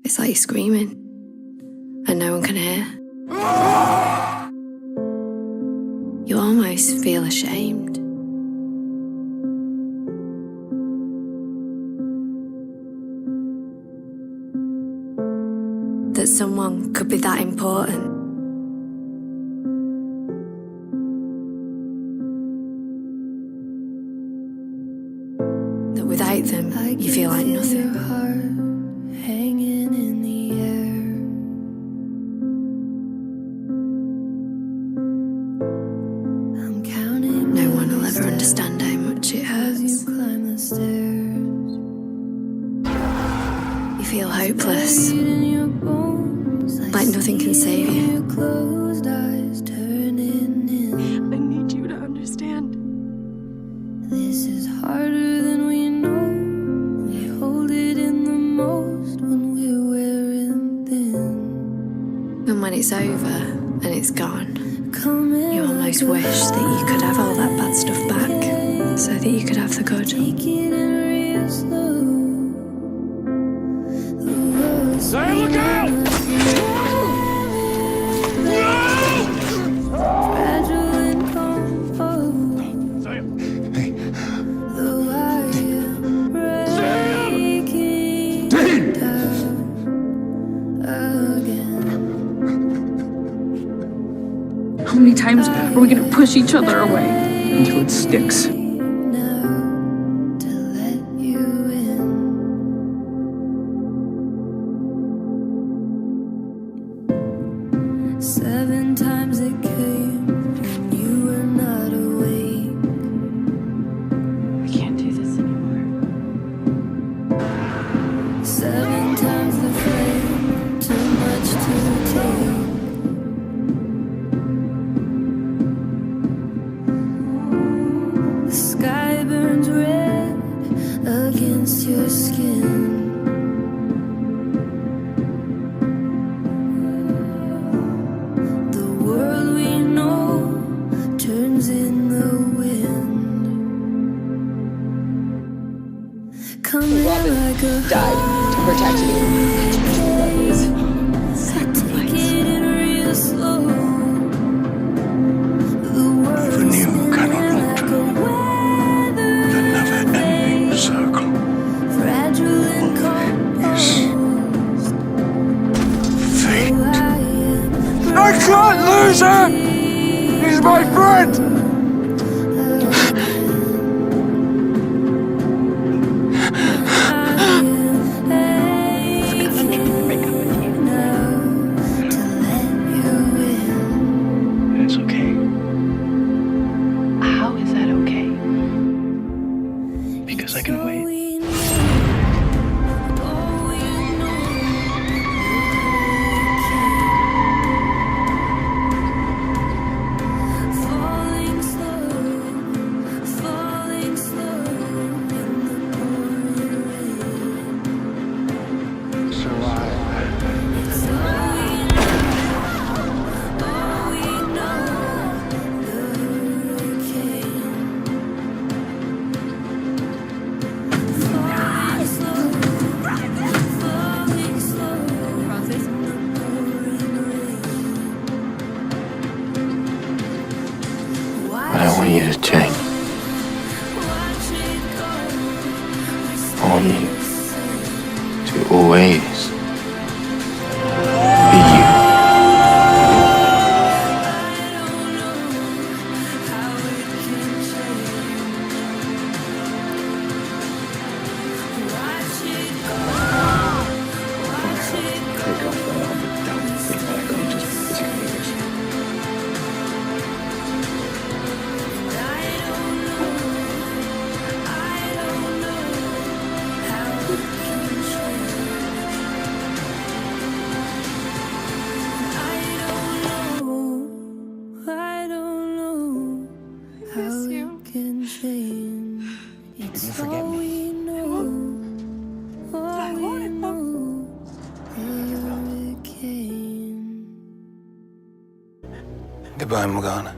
It's like you're screaming and no one can hear. You almost feel ashamed. That someone could be that important. That without them, you feel like nothing. Hanging in the air. I'm counting. No one will ever understand how much it hurts. You climb the stairs. You feel hopeless. Like nothing can save you. I need you to understand. This is harder than we know. We hold it in the most when we're wearing thin. And when it's over and it's gone, you almost wish that you could have all that bad stuff back, so that you could have the good. Sam, look out! How many times are we gonna push each other away? Until it sticks. 7 times it came, and you were not awake. I can't do this anymore. 7 times the flame, too much to take. The sky burns red against your skin. In the wind. Coming like a died to protect you. Take it in real slow. The world Even you cannot alter the never-ending circle. Fragile and composed. Fate. I can't lose her! He's my friend! It's okay. How is that okay? Because I can wait. But I want you to change. I want you to always be you. Take off that other dumb thing that I couldn't just physically use. It's forget all me. we know. All we know. Hurricane. Goodbye, Morgana.